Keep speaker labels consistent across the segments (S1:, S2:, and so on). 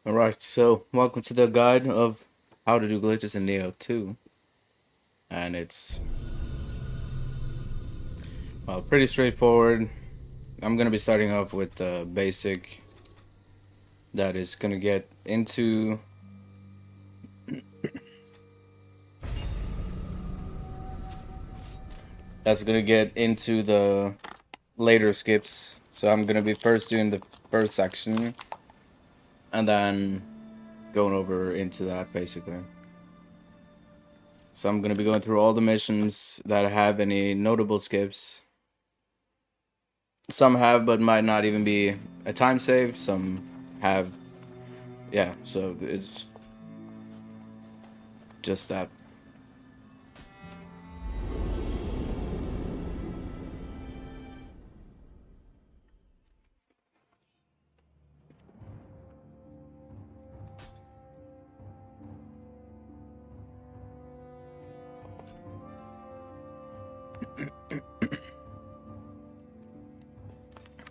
S1: Alright, so welcome to the guide of how to do glitches in Nioh 2. And it's, well, pretty straightforward. I'm going to be starting off with the basic that is going to get into the later skips. So I'm going to be first doing the first section and then going over into that basically. So I'm going to be going through all the missions that have any notable skips. Some have, but might not even be a time save. Some have, yeah, so it's just that.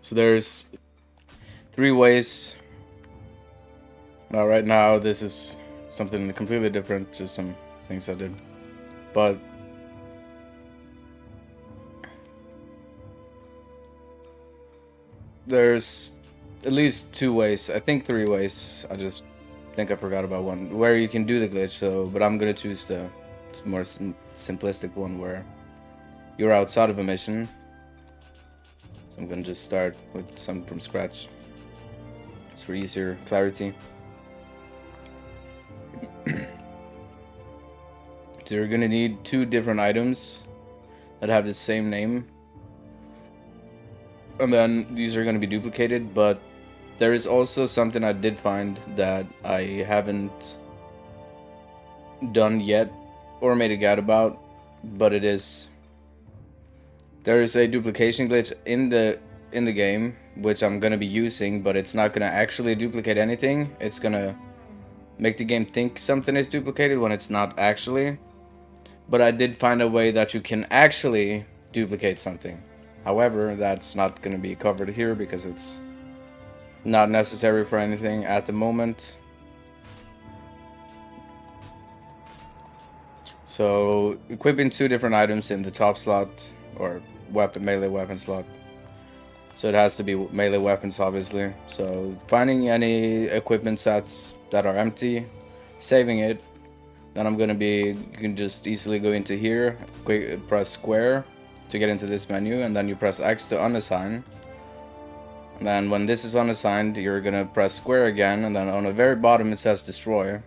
S1: So there's 3 ways. Now, right now, this is something completely different, just some things I did. But there's at least 2 ways. I think 3 ways. I just think I forgot about one where you can do the glitch. So, but I'm gonna choose the more simplistic one where you're outside of a mission. So I'm gonna just start with some from scratch, just for easier clarity. So you're gonna need 2 different items that have the same name, and then these are gonna be duplicated. But there is also something I did find that I haven't done yet or made a guide about, but there is a duplication glitch in the game which I'm gonna be using, but it's not gonna actually duplicate anything. It's gonna make the game think something is duplicated when it's not actually. But I did find a way that you can actually duplicate something. However, that's not going to be covered here because it's not necessary for anything at the moment. So, equipping 2 different items in the top slot, or melee weapon slot. So it has to be melee weapons, obviously. So, finding any equipment sets that are empty, saving it. Then you can just easily go into here, press square to get into this menu, and then you press X to unassign. And then when this is unassigned, you're gonna press square again, and then on the very bottom it says destroy.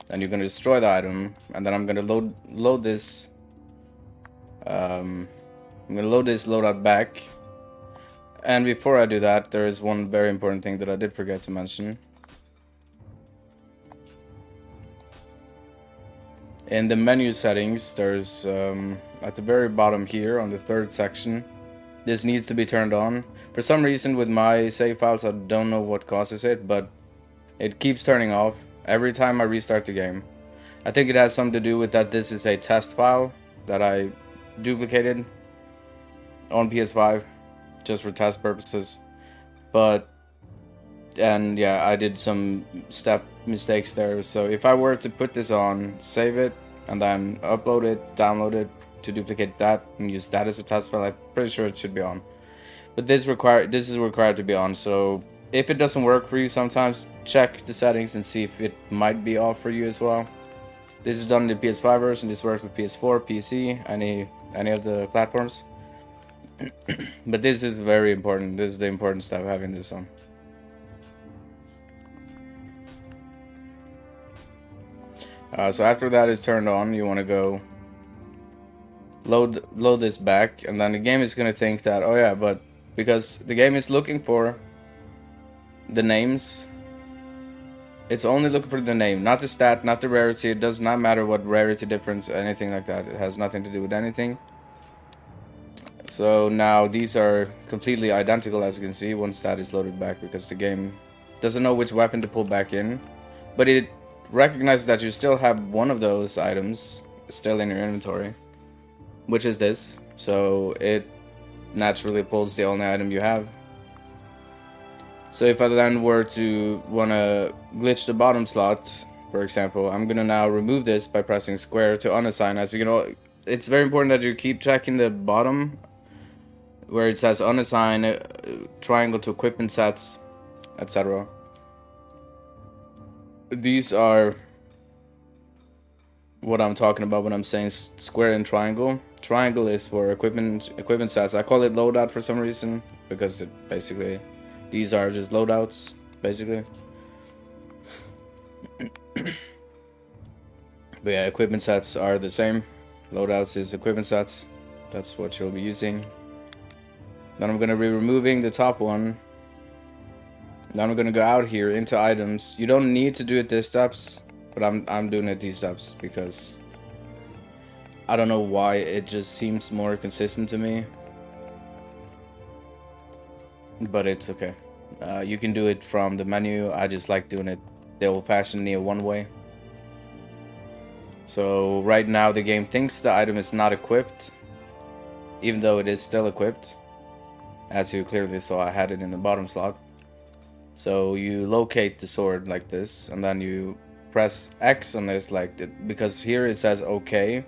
S1: Then you're gonna destroy the item, and then I'm gonna load this. I'm gonna load this loadout back. And before I do that, there is one very important thing that I did forget to mention. In the menu settings, there's at the very bottom here on the 3rd section, this needs to be turned on. For some reason with my save files, I don't know what causes it, but it keeps turning off every time I restart the game. I think it has something to do with that this is a test file that I duplicated on PS5 just for test purposes. And yeah, I did some step mistakes there. So if I were to put this on, save it, and then upload it, download it to duplicate that, and use that as a test file, I'm pretty sure it should be on. But this is required to be on. So if it doesn't work for you, sometimes check the settings and see if it might be off for you as well. This is done in the PS5 version. This works with PS4, PC, any of the platforms. But this is very important. This is the important step, having this on. So after that is turned on, you want to go load this back, and then the game is going to think that, oh yeah, but because the game is looking for the names, it's only looking for the name, not the stat, not the rarity. It does not matter what rarity difference, anything like that. It has nothing to do with anything. So now these are completely identical, as you can see, once that is loaded back, because the game doesn't know which weapon to pull back in, but it recognizes that you still have one of those items still in your inventory, which is this. So it naturally pulls the only item you have. So if I then were to want to glitch the bottom slot, for example, I'm gonna now remove this by pressing square to unassign. As you know, it's very important that you keep checking the bottom where it says unassign, triangle to equipment sets, etc. These are what I'm talking about when I'm saying square and triangle. Triangle is for equipment sets. I call it loadout for some reason because it basically these are just loadouts basically. But yeah, equipment sets are the same. Loadouts is equipment sets. That's what you'll be using. Then I'm gonna be removing the top one. Then I'm gonna go out here into items. You don't need to do it these steps, but I'm doing it these steps because I don't know why, it just seems more consistent to me. But it's okay. You can do it from the menu. I just like doing it the old-fashioned Nioh one way. So right now the game thinks the item is not equipped, even though it is still equipped. As you clearly saw, I had it in the bottom slot. So you locate the sword like this, and then you press X on this because here it says OK.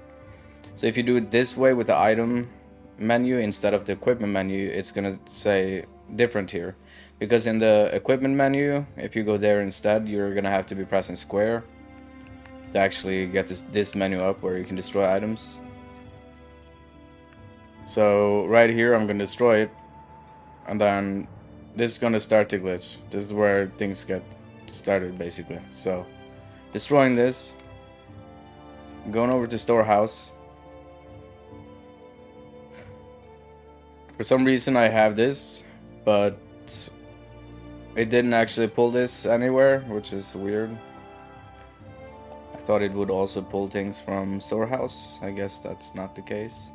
S1: So if you do it this way with the item menu instead of the equipment menu, it's gonna say different here. Because in the equipment menu, if you go there instead, you're gonna have to be pressing square to actually get this menu up where you can destroy items. So right here I'm gonna destroy it, and then this is gonna start to glitch. This is where things get started basically. So destroying this, going over to storehouse. For some reason I have this, but it didn't actually pull this anywhere, which is weird. I thought it would also pull things from storehouse. I guess that's not the case.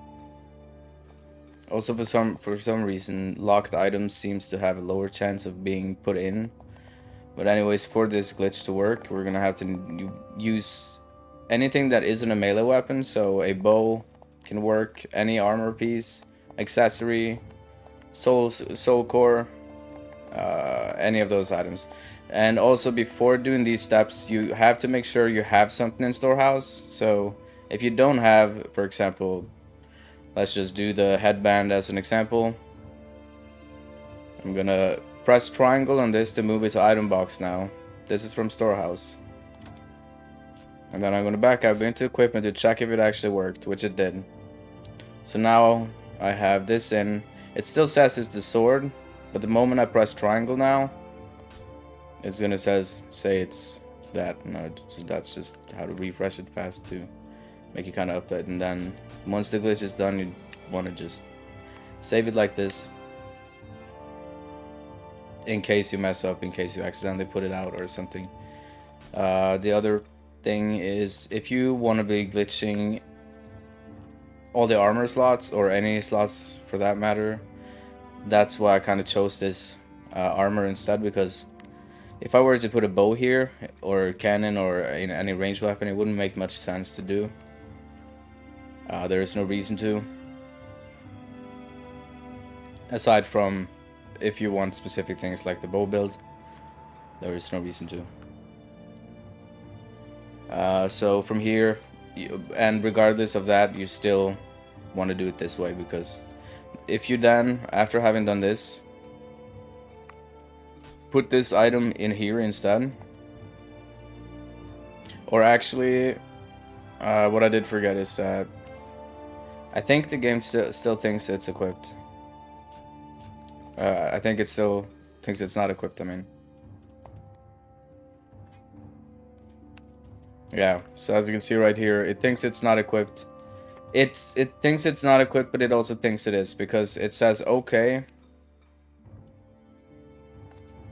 S1: Also, for some reason, locked items seems to have a lower chance of being put in. But anyways, for this glitch to work, we're gonna have to use anything that isn't a melee weapon. So a bow can work, any armor piece, accessory, soul core, any of those items. And also before doing these steps, you have to make sure you have something in storehouse. So if you don't have, for example, let's just do the headband as an example. I'm gonna press triangle on this to move it to item box now. This is from storehouse. And then I'm gonna back up into equipment to check if it actually worked, which it did. So now I have this in. It still says it's the sword, but the moment I press triangle now, it's gonna say it's that. No, that's just how to refresh it fast to make it kind of update. And then once the glitch is done, you want to just save it like this, in case you mess up, in case you accidentally put it out or something. The other thing is, if you want to be glitching all the armor slots, or any slots for that matter, that's why I kind of chose this armor instead, because if I were to put a bow here, or cannon, or in any ranged weapon, it wouldn't make much sense to do. There is no reason to. Aside from if you want specific things like the bow build, there is no reason to. So from here, and regardless of that, you still want to do it this way, because if you then, after having done this, put this item in here instead, or actually, what I did forget is that I think the game still thinks it's equipped. I think it still thinks it's not equipped, I mean. Yeah, so as you can see right here, it thinks it's not equipped. It thinks it's not equipped, but it also thinks it is, because it says okay.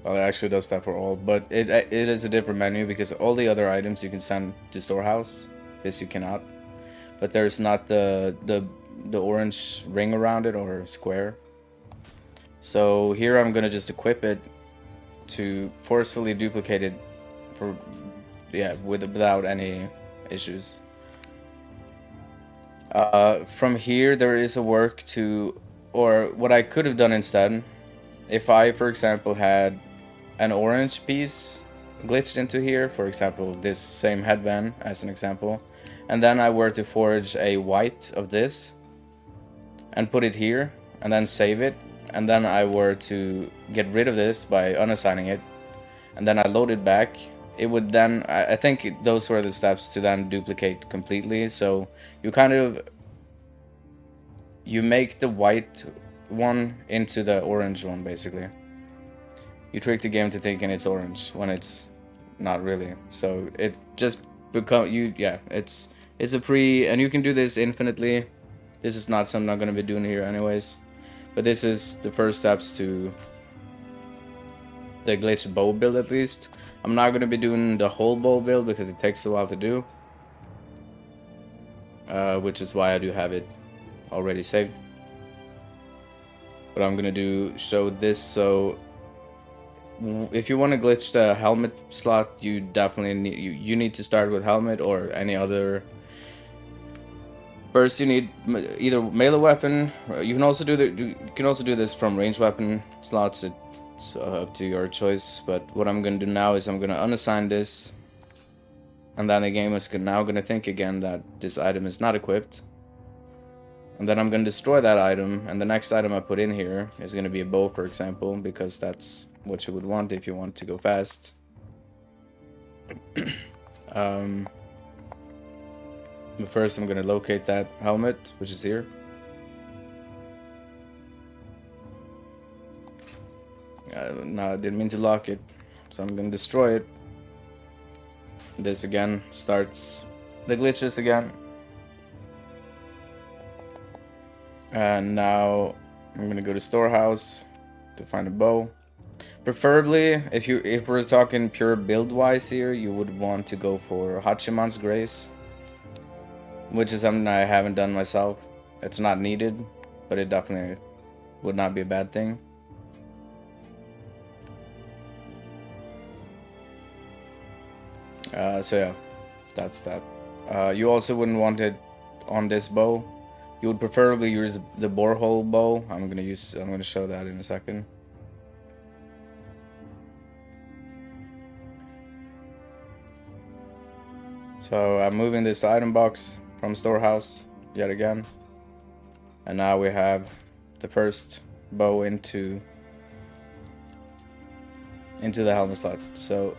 S1: Well, it actually does that for all, but it is a different menu, because all the other items you can send to storehouse. This you cannot. But there's not the orange ring around it, or square. So here I'm gonna just equip it to forcefully duplicate it for, yeah, without any issues. From here there is a work to, or what I could have done instead, if I, for example, had an orange piece glitched into here, for example, this same headband as an example, and then I were to forge a white of this and put it here and then save it, and then I were to get rid of this by unassigning it, and then I load it back, it would then, I think those were the steps to then duplicate completely. So you kind of, you make the white one into the orange one, basically. You trick the game to thinking it's orange when it's not really. So it just become it's a free, and you can do this infinitely. This is not something I'm gonna be doing here anyways, but this is the first steps to the glitch bow build. At least I'm not gonna be doing the whole bow build because it takes a while to do, which is why I do have it already saved. But I'm gonna show this. So if you want to glitch the helmet slot, you definitely need you need to start with helmet or any other. First, you need either melee weapon. You can also do this from ranged weapon slots. It's up to your choice. But what I'm gonna do now is I'm gonna unassign this, and then the game is now gonna think again that this item is not equipped. And then I'm gonna destroy that item, and the next item I put in here is gonna be a bow, for example, because that's what you would want if you want to go fast. But first I'm gonna locate that helmet, which is here. No, I didn't mean to lock it, so I'm gonna destroy it. This again starts the glitches again. And now I'm gonna go to storehouse to find a bow. Preferably, if we're talking pure build wise here, you would want to go for Hachiman's Grace, which is something I haven't done myself. It's not needed, but it definitely would not be a bad thing. So yeah, that's that. You also wouldn't want it on this bow. You would preferably use the borehole bow. I'm gonna show that in a second. So I'm moving this item box from storehouse yet again, and now we have the first bow into the helmet slot. So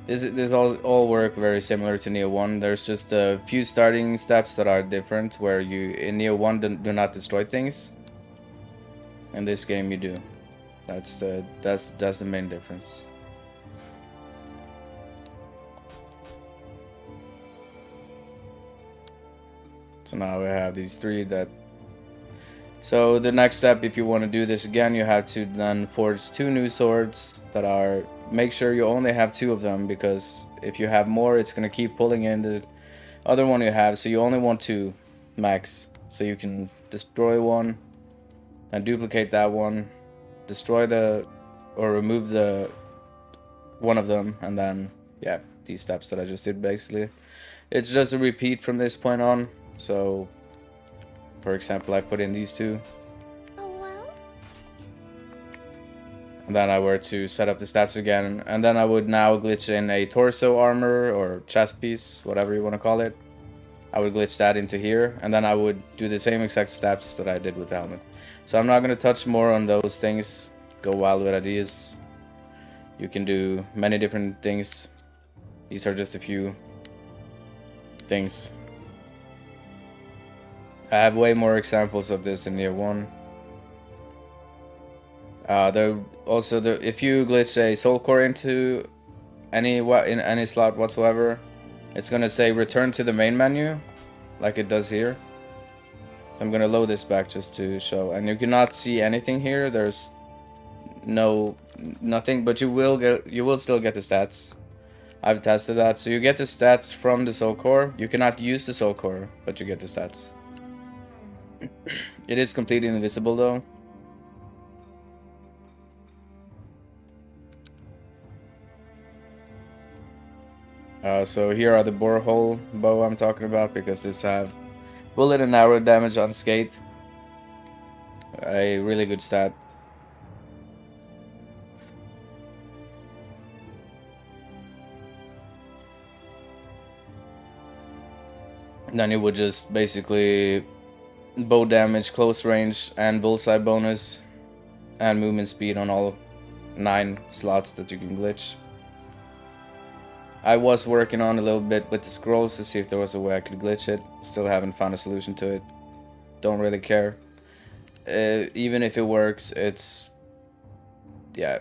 S1: this all work very similar to Nioh 1. There's just a few starting steps that are different, where you in Nioh 1 do not destroy things. In this game you do. That's the main difference. So now we have these three that. So the next step, if you want to do this again, you have to then forge 2 new swords that are. Make sure you only have 2 of them, because if you have more, it's gonna keep pulling in the other one you have. So you only want 2 max. So you can destroy one, and duplicate that one, destroy or remove one of them, and then yeah, these steps that I just did basically. It's just a repeat from this point on. So, for example, I put in these 2. And then I were to set up the steps again, and then I would now glitch in a torso armor or chest piece, whatever you want to call it. I would glitch that into here, and then I would do the same exact steps that I did with the helmet. So I'm not going to touch more on those things. Go wild with ideas. You can do many different things. These are just a few things. I have way more examples of this in Nioh 1. If you glitch a soul core into any slot whatsoever, it's gonna say return to the main menu, like it does here. So I'm gonna load this back just to show, and you cannot see anything here. There's nothing, but you will still get the stats. I've tested that, so you get the stats from the soul core. You cannot use the soul core, but you get the stats. It is completely invisible though. So here are the borehole bow I'm talking about, because this have bullet and arrow damage unscathed. A really good stat. then it would just basically bow damage, close range, and bullseye bonus, and movement speed on all 9 slots that you can glitch. I was working on a little bit with the scrolls to see if there was a way I could glitch it. Still haven't found a solution to it. Don't really care. Even if it works, it's... yeah.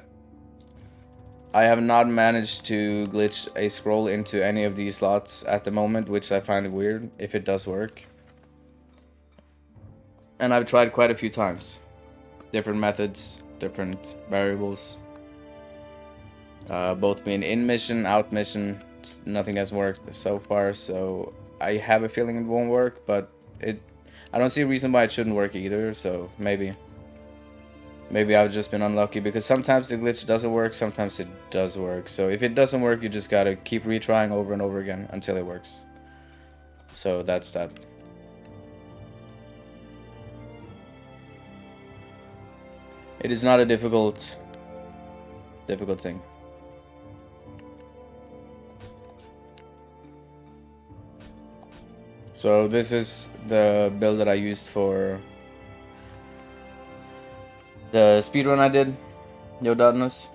S1: I have not managed to glitch a scroll into any of these slots at the moment, which I find weird, if it does work. And I've tried quite a few times. Different methods, different variables. Both being in mission, out mission, nothing has worked so far, so I have a feeling it won't work, but I don't see a reason why it shouldn't work either, so maybe I've just been unlucky, because sometimes the glitch doesn't work, sometimes it does work. So if it doesn't work, you just gotta keep retrying over and over again until it works. So that's that. It is not a difficult thing. So this is the build that I used for the speedrun I did, Nioh.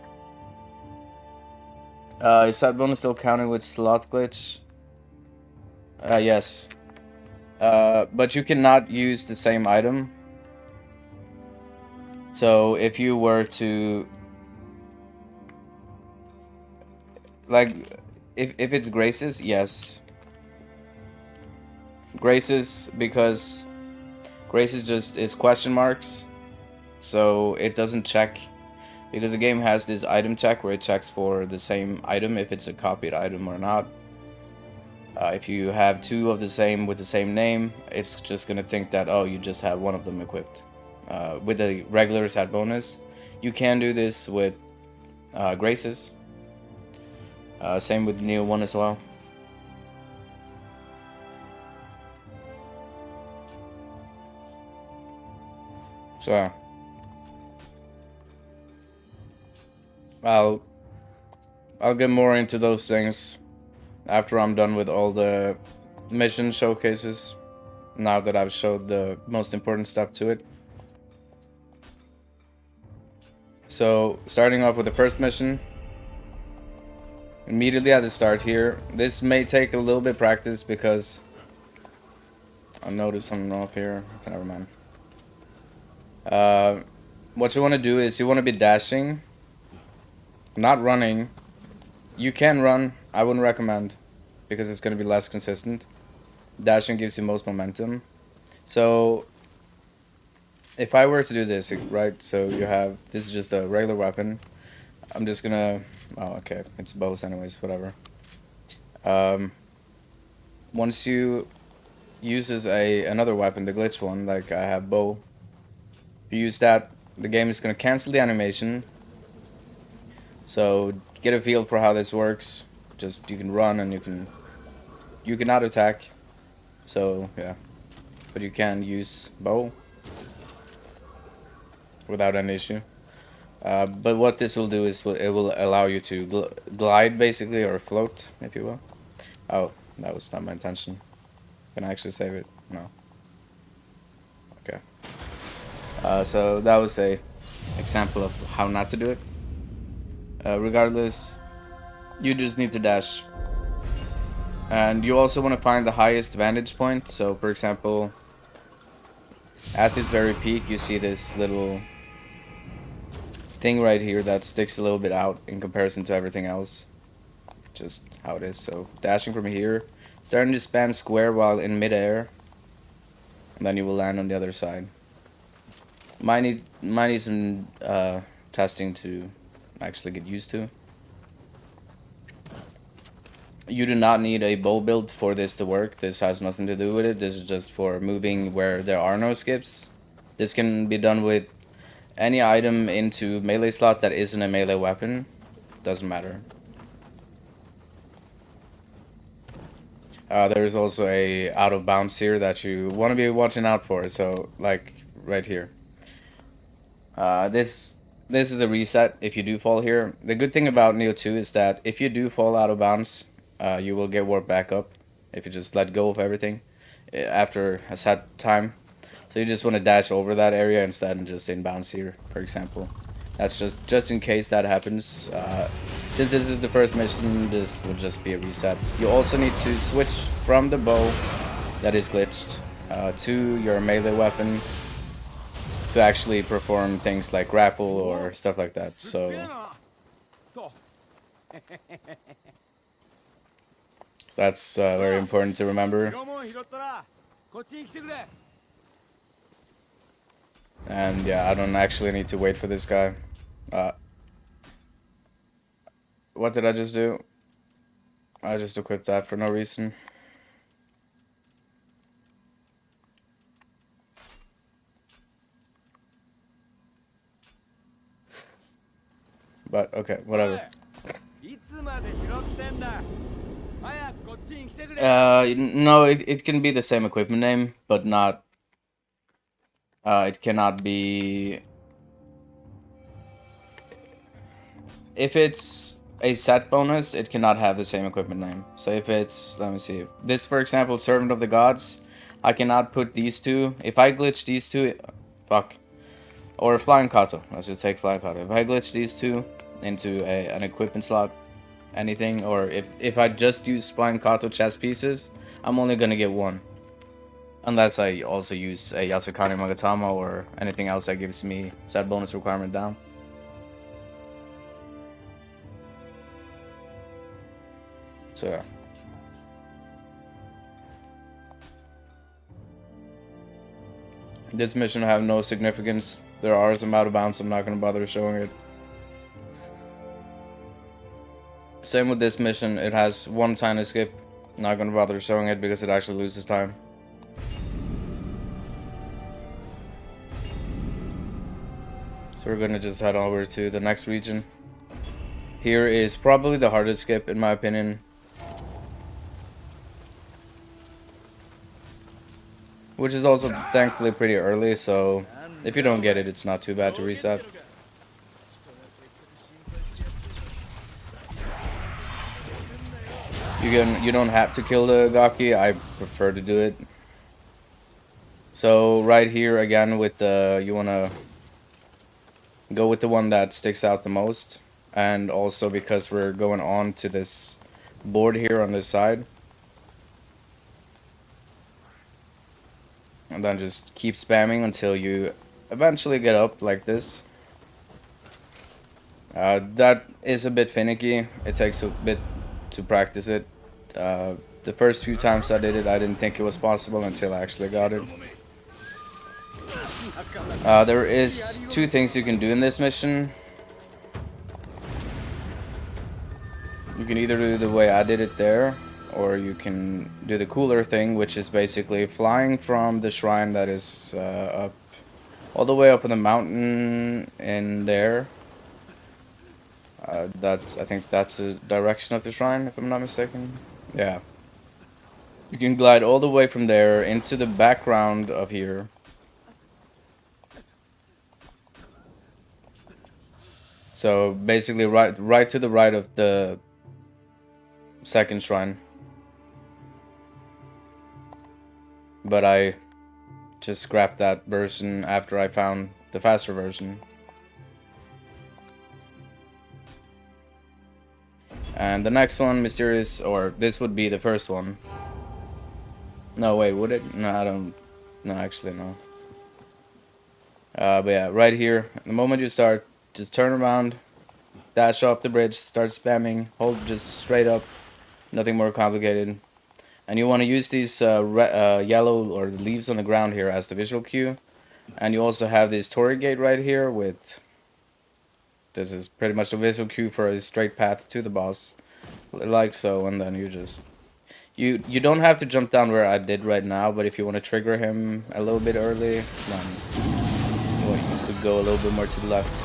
S1: Is that bonus still counted with slot glitch? Yes. But you cannot use the same item. So if you were to... like, if it's Graces, yes. Graces, because Graces just is question marks. So it doesn't check, because the game has this item check where it checks for the same item, if it's a copied item or not. If you have 2 of the same with the same name, it's just gonna think that, oh, you just have one of them equipped. With the regular set bonus, you can do this with Graces. Same with Nioh 1 as well. So I'll get more into those things after I'm done with all the mission showcases, now that I've showed the most important stuff to it. So starting off with the first mission, immediately at the start here. This may take a little bit of practice, because I noticed something off here. Never mind. What you want to do is you want to be dashing, not running. You can run, I wouldn't recommend, because it's going to be less consistent. Dashing gives you most momentum. So if I were to do this, right, so you have, this is just a regular weapon. I'm just gonna, oh, okay, it's bows anyways, whatever. Once you uses another weapon, the glitch one, like I have bow, if you use that, the game is gonna cancel the animation. So get a feel for how this works. Just, you can run and you cannot attack. So yeah, but you can use bow without any issue. But what this will do is it will allow you to glide, basically, or float, if you will. Oh, that was not my intention. Can I actually save it? No. Okay. So that was a example of how not to do it. Regardless, you just need to dash. And you also want to find the highest vantage point. So, for example, at this very peak, you see this little thing right here that sticks a little bit out in comparison to everything else. Just how it is. So dashing from here, starting to spam square while in midair, and then you will land on the other side. Might need some testing to actually get used to. You do not need a bow build for this to work. This has nothing to do with it. This is just for moving where there are no skips. This can be done with any item into melee slot that isn't a melee weapon. Doesn't matter. There's also a out of bounds here that you want to be watching out for. So, like right here. This is the reset if you do fall here. The good thing about Nioh 2 is that if you do fall out of bounds, you will get warped back up if you just let go of everything. after a set time. So you just want to dash over that area instead and just inbounds here, for example. That's just in case that happens. Since this is the first mission, this will just be a reset. You also need to switch from the bow that is glitched to your melee weapon to actually perform things like grapple or stuff like that. So that's very important to remember. And yeah, I don't actually need to wait for this guy. What did I just do? I just equipped that for no reason. But okay, whatever. No, it can be the same equipment name, but not. It cannot be. If it's a set bonus, it cannot have the same equipment name. So if it's, let me see, this for example, Servant of the Gods, I cannot put these two. If I glitch these two, fuck. Or Flying Kato. Let's just take Flying Kato. If I glitch these two into an equipment slot, anything, or if I just use Flying Kato chest pieces, I'm only gonna get one. Unless I also use a Yasukani Magatama or anything else that gives me set bonus requirement down. So yeah. This mission will have no significance. There are some out of bounds, so I'm not going to bother showing it. Same with this mission, it has one tiny skip. Not going to bother showing it because it actually loses time. So we're going to just head over to the next region. Here is probably the hardest skip in my opinion. Which is also thankfully pretty early, so if you don't get it, it's not too bad to reset. You don't have to kill the Gaki, I prefer to do it. So right here again with the, you wanna go with the one that sticks out the most, and also because we're going on to this board here on this side. And then just keep spamming until you eventually get up like this. That is a bit finicky. It takes a bit to practice it. The first few times I did it, I didn't think it was possible until I actually got it. There is two things you can do in this mission. You can either do the way I did it there, or you can do the cooler thing, which is basically flying from the shrine that is up, all the way up in the mountain in there. I think that's the direction of the shrine, if I'm not mistaken. Yeah. You can glide all the way from there into the background of here. So basically right to the right of the second shrine. But I just scrapped that version after I found the faster version. And the next one, Mysterious, or this would be the first one. No, wait, would it? No, I don't. No, actually, no. But yeah, right here, the moment you start, just turn around, dash off the bridge, start spamming, hold just straight up, nothing more complicated. And you want to use these yellow or leaves on the ground here as the visual cue. And you also have this Torii gate right here with... This is pretty much the visual cue for a straight path to the boss. Like so, and then you just... You don't have to jump down where I did right now, but if you want to trigger him a little bit early, then you could go a little bit more to the left.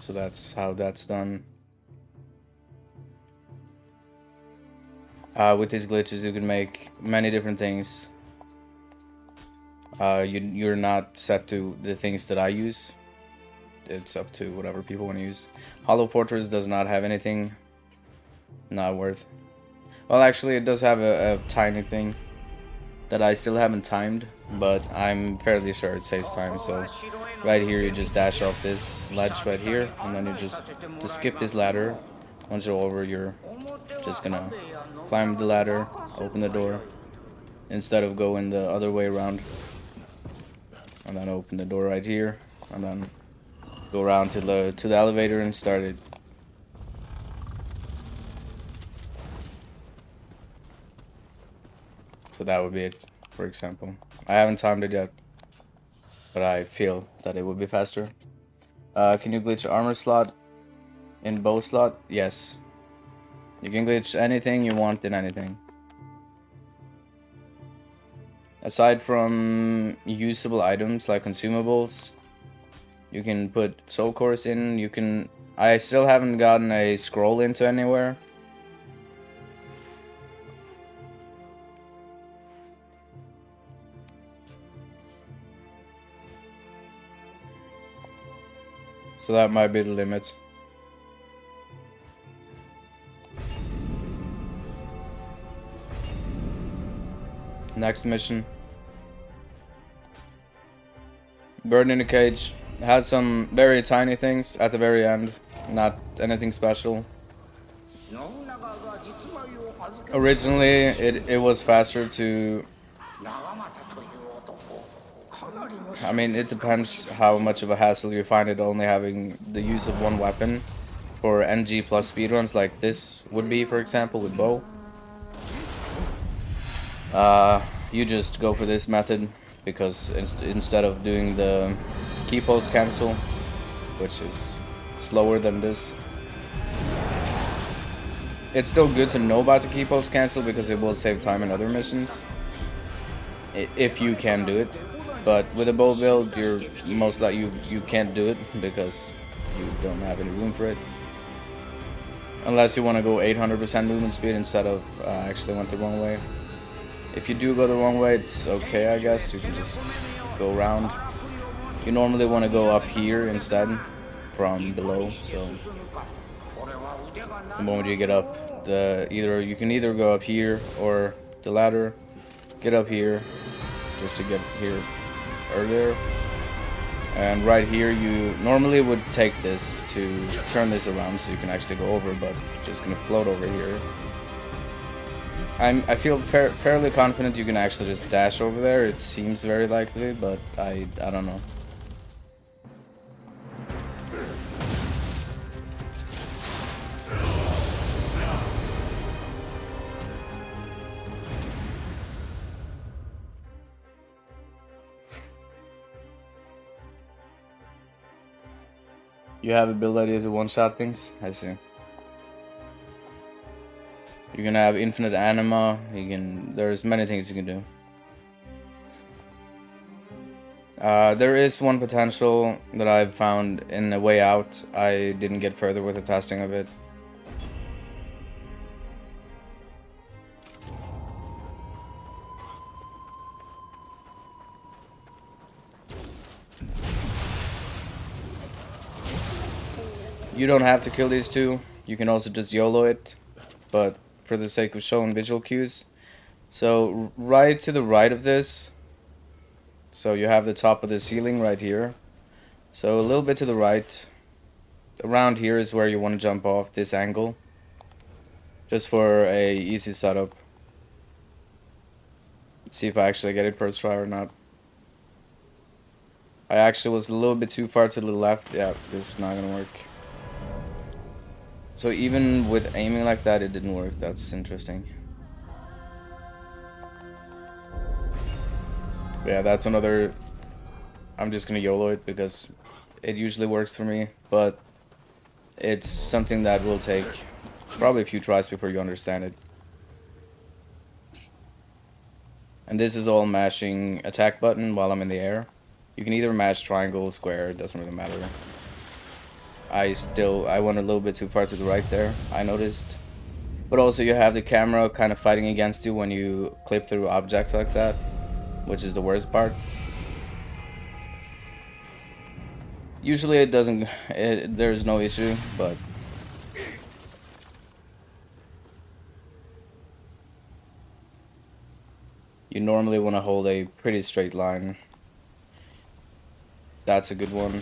S1: So that's how that's done. With these glitches, you can make many different things. You're not set to the things that I use. It's up to whatever people want to use. Hollow Fortress does not have anything. Not worth. Well, actually, it does have a tiny thing that I still haven't timed, but I'm fairly sure it saves time. So right here, you just dash off this ledge right here, and then you just to skip this ladder. Once you're over, you're just gonna climb the ladder, open the door, instead of going the other way around. And then open the door right here, and then go around to the elevator and start it. So that would be it, for example. I haven't timed it yet, but I feel that it would be faster. Can you glitch armor slot in bow slot? Yes. You can glitch anything you want in anything. Aside from usable items like consumables, you can put soul cores in. You can. I still haven't gotten a scroll into anywhere. So that might be the limit. Next mission. Bird in a cage. Had some very tiny things at the very end. Not anything special. Originally, it was faster to... I mean, it depends how much of a hassle you find it only having the use of one weapon. For NG plus speedruns like this would be, for example, with bow. You just go for this method, because instead of doing the key pulse cancel, which is slower than this, it's still good to know about the key pulse cancel because it will save time in other missions, if you can do it. But with a bow build, you're most likely you can't do it because you don't have any room for it, unless you want to go 800% movement speed instead of actually went the wrong way. If you do go the wrong way, it's okay, I guess. You can just go around. You normally want to go up here instead from below. So the moment you get up, you can either go up here or the ladder. Get up here just to get here earlier. And right here, you normally would take this to turn this around so you can actually go over, but you're just gonna float over here. I feel fairly confident you can actually just dash over there. It seems very likely, but I don't know. You have ability to one-shot things? I see. You can have infinite anima. There's many things you can do. There is one potential that I've found in a way out. I didn't get further with the testing of it. You don't have to kill these two. You can also just YOLO it, but for the sake of showing visual cues. So right to the right of this, so you have the top of the ceiling right here. So a little bit to the right, around here is where you want to jump off this angle, just for a easy setup. Let's see if I actually get it first try or not. I actually was a little bit too far to the left. Yeah, this is not gonna work. So even with aiming like that, it didn't work. That's interesting. Yeah, that's another... I'm just gonna YOLO it because it usually works for me, but it's something that will take probably a few tries before you understand it. And this is all mashing attack button while I'm in the air. You can either mash triangle, square, it doesn't really matter. I went a little bit too far to the right there, I noticed. But also you have the camera kind of fighting against you when you clip through objects like that, which is the worst part. Usually it doesn't, there's no issue, but you normally want to hold a pretty straight line. That's a good one,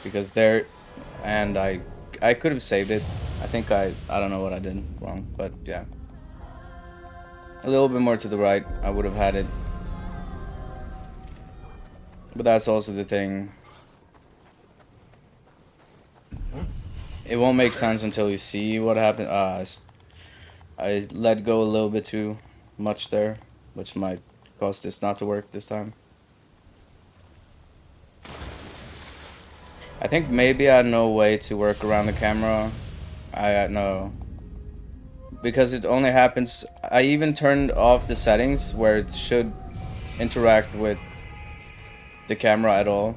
S1: because there, and I could have saved it. I think I don't know what I did wrong, but yeah. A little bit more to the right, I would have had it. But that's also the thing. It won't make sense until you see what happened. I let go a little bit too much there, which might cause this not to work this time. I think maybe I know a way to work around the camera. I know. Because it only happens... I even turned off the settings where it should interact with the camera at all.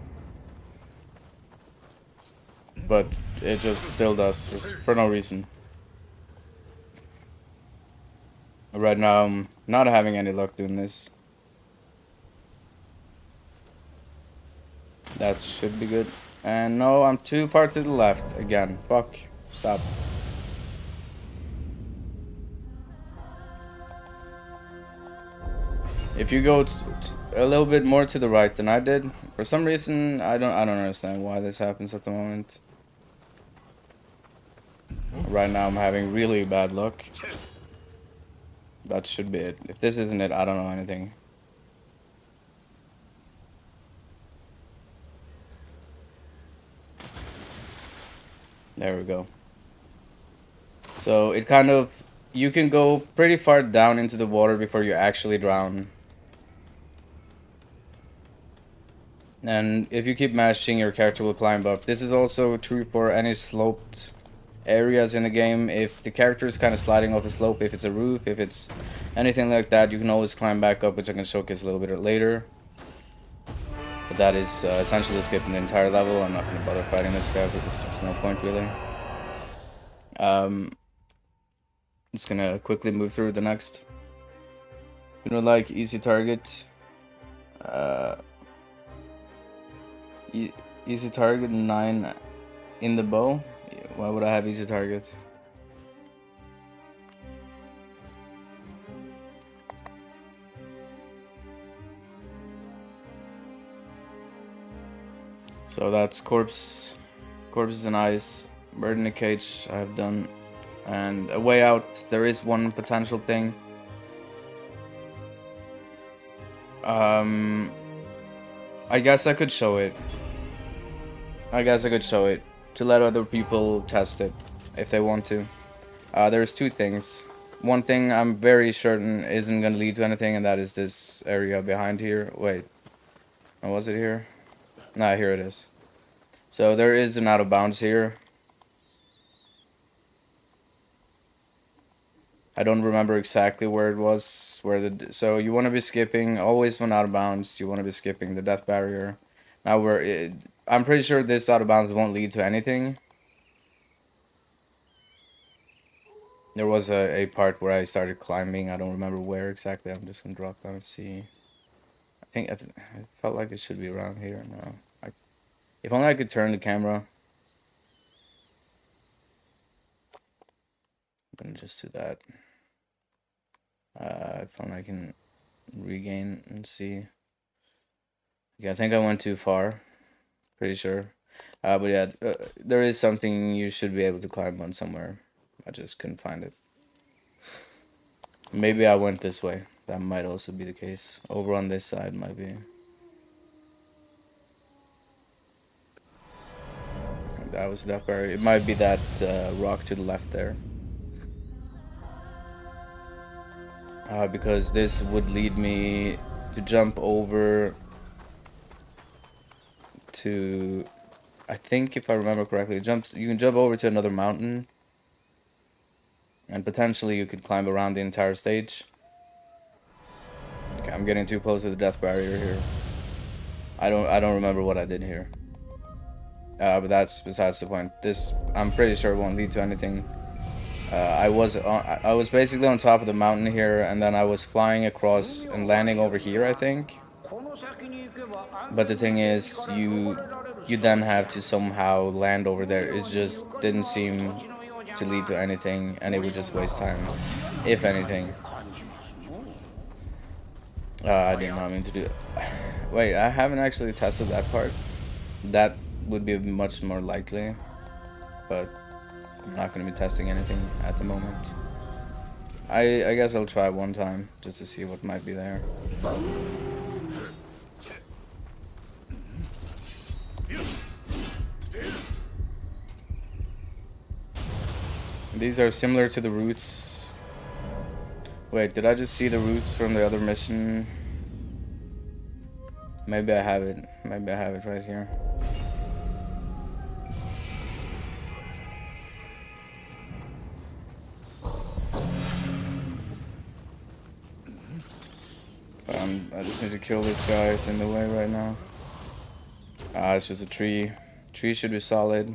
S1: But it just still does, just for no reason. Right now I'm not having any luck doing this. That should be good. And no, I'm too far to the left again. Fuck. Stop. If you go a little bit more to the right than I did, for some reason I don't understand why this happens at the moment. Right now I'm having really bad luck. That should be it. If this isn't it, I don't know anything. There we go. So it kind of... You can go pretty far down into the water before you actually drown. And if you keep mashing, your character will climb up. This is also true for any sloped areas in the game. If the character is kind of sliding off a slope, if it's a roof, if it's anything like that, you can always climb back up, which I can showcase a little bit later. But that is essentially skipping the entire level. I'm not going to bother fighting this guy because there's no point really. Just going to quickly move through the next. You know, like easy target. Easy target 9 in the bow. Why would I have easy target? So that's corpses and ice. Bird in a cage I have done. And a way out, there is one potential thing. I guess I could show it. To let other people test it if they want to. There's two things. One thing I'm very certain isn't gonna lead to anything, and that is this area behind here. Wait. Oh, was it here? Nah, here it is. So there is an out of bounds here. I don't remember exactly where it was. So you want to be skipping, always when out of bounds, you want to be skipping the death barrier. Now I'm pretty sure this out of bounds won't lead to anything. There was a part where I started climbing. I don't remember where exactly. I'm just gonna drop down and see. I felt like it should be around here. No, if only I could turn the camera. I'm gonna just do that. If only I can regain and see. Yeah, I think I went too far. Pretty sure. But yeah, there is something you should be able to climb on somewhere. I just couldn't find it. Maybe I went this way. That might also be the case. Over on this side might be. That was the death barrier. It might be that rock to the left there. Because this would lead me to jump over to... I think if I remember correctly, you can jump over to another mountain. And potentially you could climb around the entire stage. Okay, I'm getting too close to the death barrier here. I don't remember what I did here. But that's besides the point. This, I'm pretty sure, won't lead to anything. I was basically on top of the mountain here, and then I was flying across and landing over here, I think. But the thing is, you then have to somehow land over there. It just didn't seem to lead to anything, and it would just waste time, if anything. I did not mean to do that. Wait, I haven't actually tested that part. That would be much more likely, but I'm not going to be testing anything at the moment. I guess I'll try one time just to see what might be there. These are similar to the roots. Wait, did I just see the roots from the other mission? Maybe I have it. Maybe I have it right here. I just need to kill this guy. It's in the way right now. It's just a tree. Tree should be solid.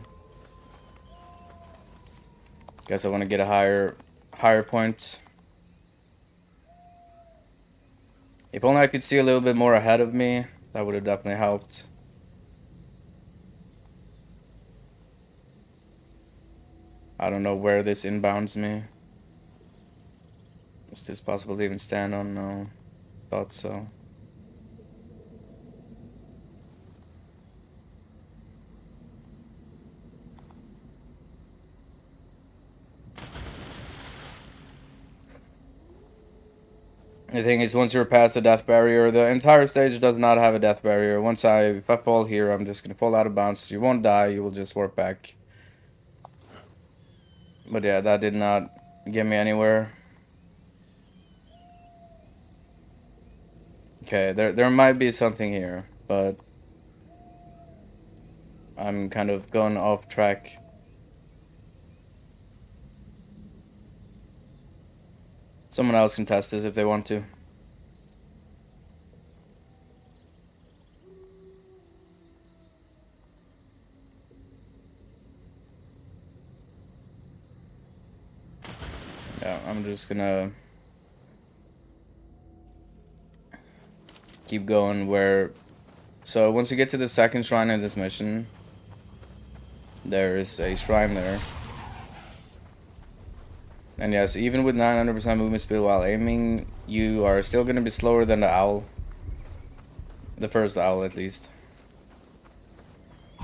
S1: Guess I want to get a higher point. If only I could see a little bit more ahead of me, that would have definitely helped. I don't know where this inbounds me. Is this possible to even stand on? No. Thought so. The thing is, once you're past the death barrier, the entire stage does not have a death barrier. If I fall here, I'm just gonna fall out of bounds. You won't die, you will just warp back. But yeah, that did not get me anywhere. Okay, there might be something here, but I'm kind of going off track. Someone else can test this if they want to. Yeah, I'm just gonna keep going where... So once you get to the second shrine in this mission, there is a shrine there. And yes, even with 900% movement speed while aiming, you are still going to be slower than the owl. The first owl, at least.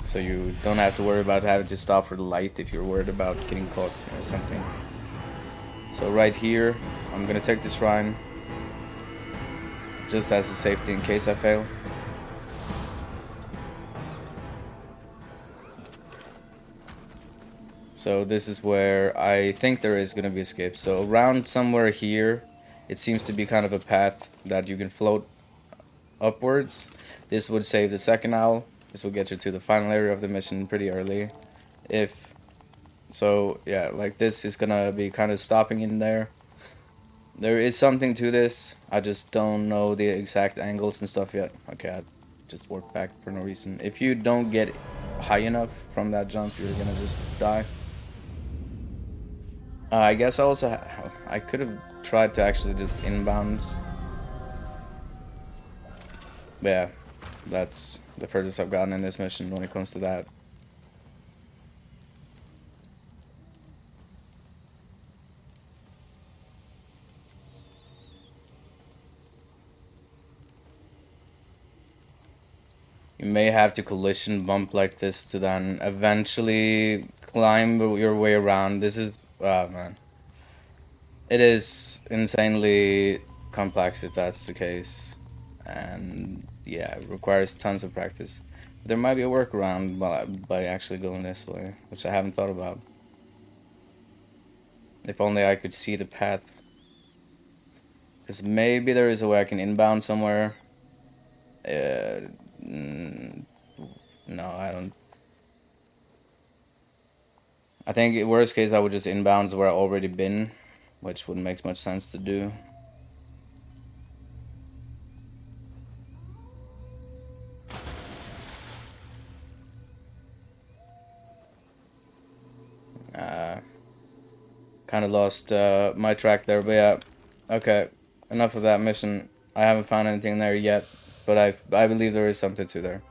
S1: So you don't have to worry about having to stop for the light if you're worried about getting caught or something. So right here, I'm going to take the shrine. Just as a safety in case I fail. So this is where I think there is going to be escape. So around somewhere here, it seems to be kind of a path that you can float upwards. This would save the second owl. This will get you to the final area of the mission pretty early. So yeah, like this is going to be kind of stopping in there. There is something to this. I just don't know the exact angles and stuff yet. Okay, I just warped back for no reason. If you don't get high enough from that jump, you're going to just die. I guess I could have tried to actually just inbounds. But yeah, that's the furthest I've gotten in this mission when it comes to that. You may have to collision bump like this to then eventually climb your way around. This is... oh man. It is insanely complex if that's the case. And yeah, it requires tons of practice. There might be a workaround by actually going this way, which I haven't thought about. If only I could see the path. Because maybe there is a way I can inbound somewhere. No, I don't. I think in worst case I would just inbounds where I've already been, which wouldn't make much sense to do. Kind of lost my track there, but yeah. Okay, enough of that mission. I haven't found anything there yet, but I believe there is something to there.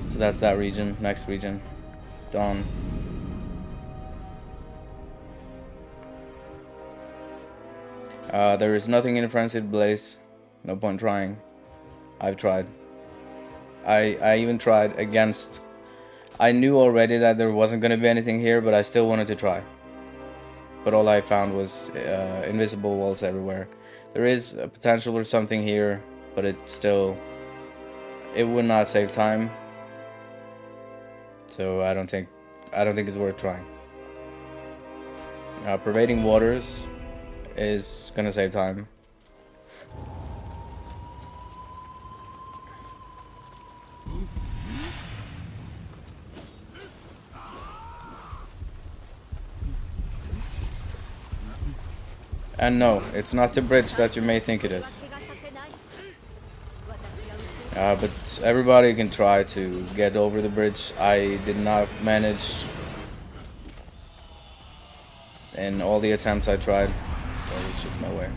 S1: So that's that region. Next region. Dawn. There is nothing in Frenzied Blaze. No point trying. I've tried. I even tried against... I knew already that there wasn't going to be anything here, but I still wanted to try. But all I found was invisible walls everywhere. There is a potential for something here, but it still... It would not save time. So I don't think it's worth trying. Pervading waters is gonna save time. And no, it's not the bridge that you may think it is. But everybody can try to get over the bridge. I did not manage in all the attempts I tried, so it's just my way.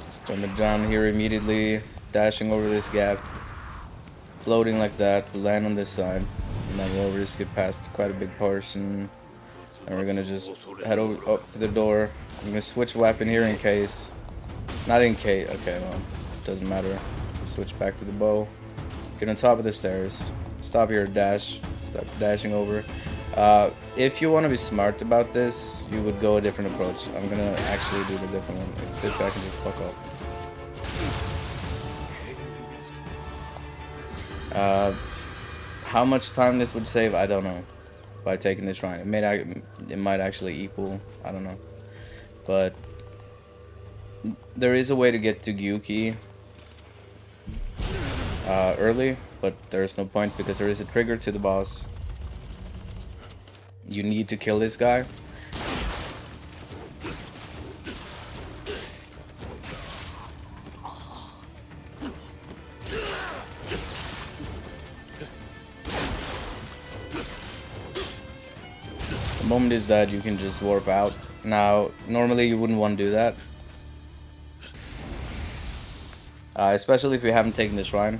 S1: Just jumping down here immediately, dashing over this gap, floating like that to land on this side. And then we'll just get past quite a big portion. And we're gonna just head over up to the door. I'm gonna switch weapon here in case. Not in case. Okay, well, doesn't matter. Switch back to the bow. Get on top of the stairs. Stop here, dash. Stop dashing over. If you want to be smart about this, you would go a different approach. I'm gonna actually do the different one. If this guy can just fuck off. How much time this would save, I don't know. By taking this shrine, it might actually equal. I don't know, but there is a way to get to Gyuki early, but there is no point because there is a trigger to the boss. You need to kill this guy. The moment is that you can just warp out. Now, normally you wouldn't want to do that. Especially if you haven't taken the shrine.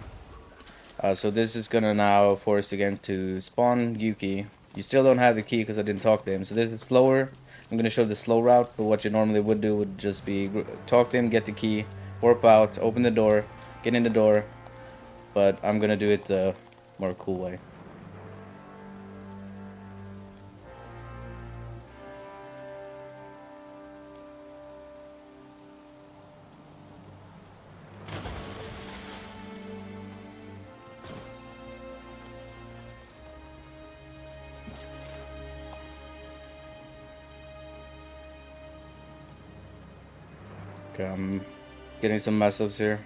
S1: So this is gonna now force again to spawn Gyuki. You still don't have the key because I didn't talk to him. So this is slower. I'm gonna show the slow route, but what you normally would do would just be talk to him, get the key, warp out, open the door, get in the door. But I'm gonna do it the more cool way. Okay, I'm getting some mess ups here.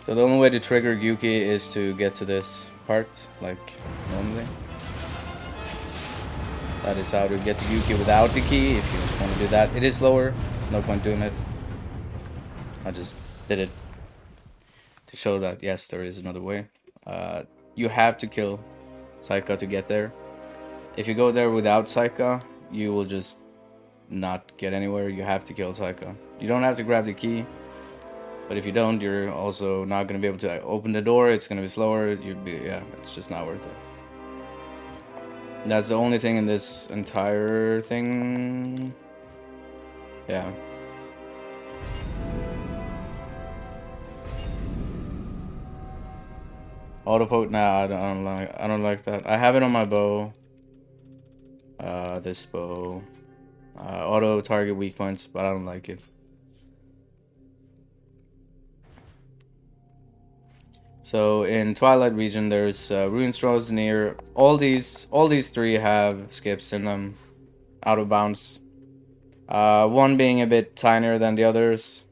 S1: So the only way to trigger Gyuki is to get to this part, like normally. That is how to get to Gyuki without the key, if you want to do that. It is slower, there's no point doing it. I just did it to show that, yes, there is another way. You have to kill Saika to get there. If you go there without Saika, you will just not get anywhere. You have to kill Saika. You don't have to grab the key. But if you don't, you're also not going to be able to open the door. It's going to be slower. Yeah, it's just not worth it. And that's the only thing in this entire thing. Yeah. Autopoke? Nah, I don't like that. I have it on my bow. This bow. Auto target weak points, but I don't like it. So in Twilight region, there's Ruin Straws near. All these three have skips in them, out of bounds. One being a bit tinier than the others.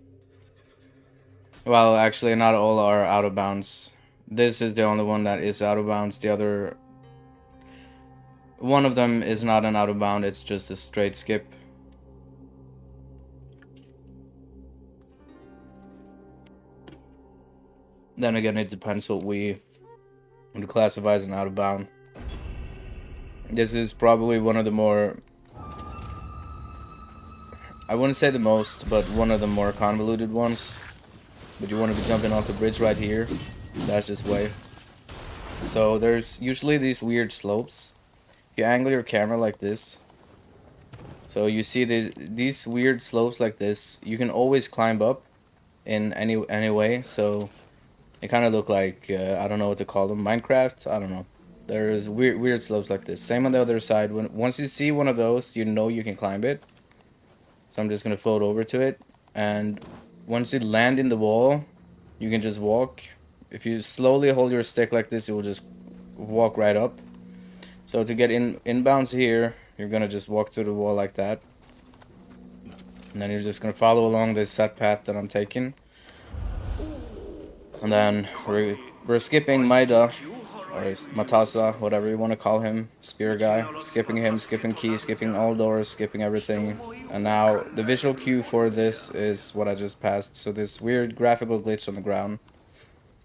S1: Well, actually, not all are out of bounds. This is the only one that is out of bounds. The other, one of them is not an out of bound. It's just a straight skip. Then again, it depends what we would classify as an out of bound. This is probably one of the more, I wouldn't say the most, but one of the more convoluted ones. But you want to be jumping off the bridge right here. That's this way. So there's usually these weird slopes. If you angle your camera like this, so you see these weird slopes like this, you can always climb up in any way. So they kind of look like, I don't know what to call them, Minecraft? I don't know. There's weird slopes like this. Same on the other side. Once you see one of those, you know you can climb it. So I'm just going to float over to it. And once you land in the wall, you can just walk. If you slowly hold your stick like this, it will just walk right up. So to get inbounds here, you're going to just walk through the wall like that. And then you're just going to follow along this set path that I'm taking. And then we're skipping Maida, or Matasa, whatever you want to call him, spear guy. Skipping him, skipping key, skipping all doors, skipping everything. And now the visual cue for this is what I just passed. So this weird graphical glitch on the ground.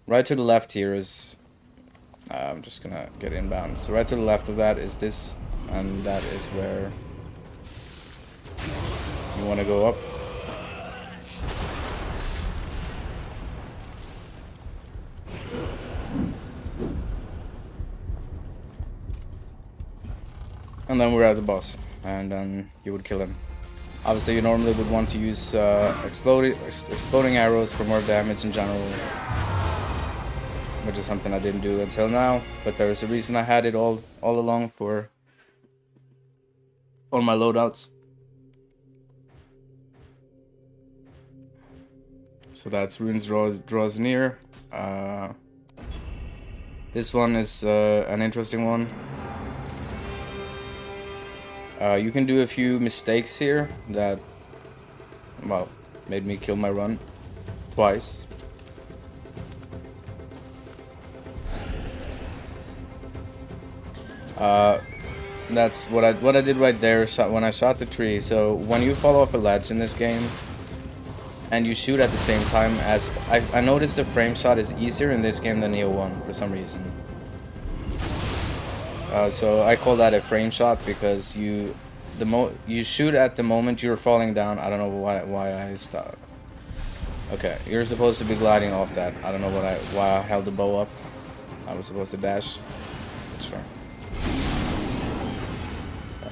S1: Right to the left here is, I'm just gonna get inbound. So right to the left of that is this, and that is where you want to go up. And then we're at the boss, and then you would kill him. Obviously, you normally would want to use exploding arrows for more damage in general, which is something I didn't do until now. But there is a reason I had it all along for all my loadouts. So that's Runes draws near. This one is an interesting one. You can do a few mistakes here that, well, made me kill my run twice. That's what I did right there when I shot the tree. So when you fall off a ledge in this game and you shoot at the same time, as I noticed the frame shot is easier in this game than Nioh 1 for some reason. So I call that a frame shot because you shoot at the moment you're falling down. I don't know why I stopped. Okay, you're supposed to be gliding off that. I don't know why I held the bow up. I was supposed to dash. Sure.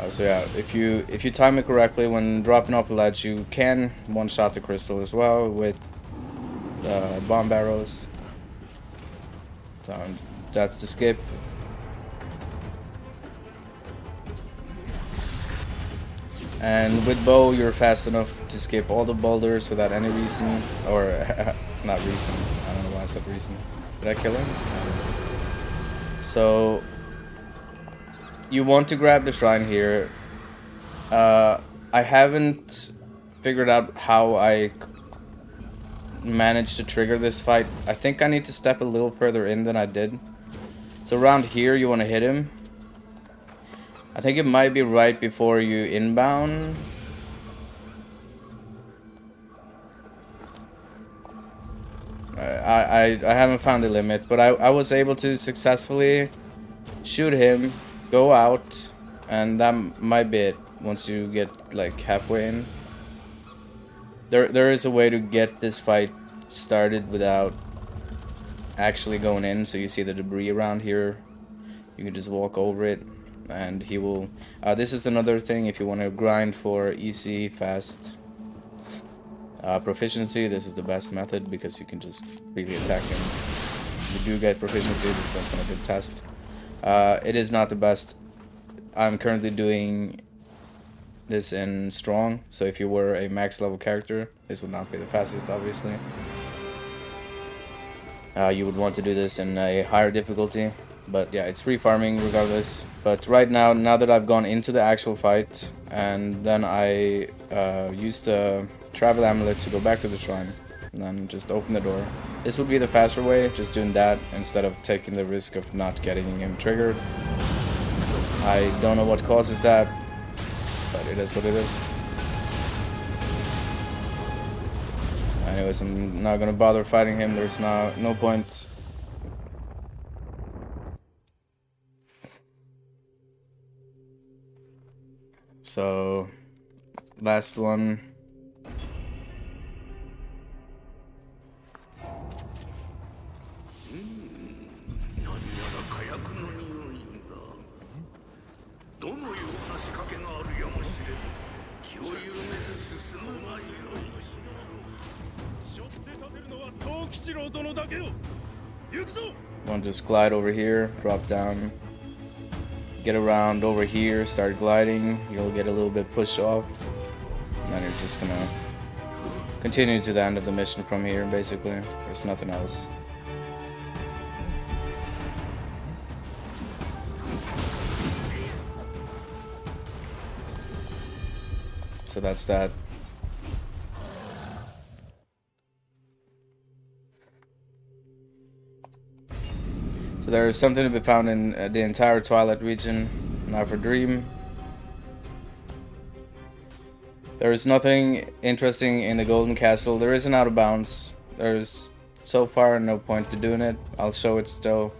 S1: So yeah, if you time it correctly when dropping off the ledge, you can one-shot the crystal as well with bomb arrows. So that's the skip. And with bow, you're fast enough to skip all the boulders without any reason, or not reason. I don't know why I said reason. Did I kill him? So you want to grab the shrine here. I haven't figured out how I managed to trigger this fight. I think I need to step a little further in than I did. So around here, you want to hit him. I think it might be right before you inbound. I haven't found the limit, but I was able to successfully shoot him, go out, and that might be it once you get like halfway in. There is a way to get this fight started without actually going in, so you see the debris around here. You can just walk over it. And he will. This is another thing if you want to grind for easy, fast proficiency. This is the best method because you can just freely attack him. You do get proficiency. This is something I did test. It is not the best. I'm currently doing this in strong. So if you were a max level character, this would not be the fastest, obviously. You would want to do this in a higher difficulty. But yeah, it's free farming regardless. But right now that I've gone into the actual fight, and then I used the travel amulet to go back to the shrine, and then just open the door. This would be the faster way, just doing that instead of taking the risk of not getting him triggered. I don't know what causes that, but it is what it is. Anyways, I'm not gonna bother fighting him. There's no point. So, last one. One just glide over here, drop down, get around over here, start gliding. You'll get a little bit pushed off, and then you're just gonna continue to the end of the mission from here. Basically, there's nothing else. So that's that. So there is something to be found in the entire Twilight region. Now for Dream. There is nothing interesting in the Golden Castle. There is an out of bounds. There's so far no point to doing it. I'll show it still.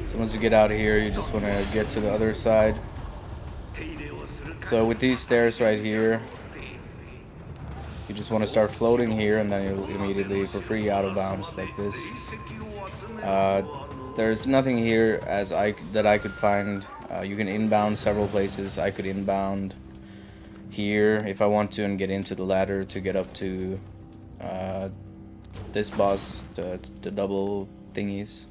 S1: So once you get out of here, you just want to get to the other side. So with these stairs right here, you just want to start floating here, and then you'll immediately for free out of bounds like this. There's nothing here that I could find. You can inbound several places. I could inbound here if I want to and get into the ladder to get up to this boss, the double thingies.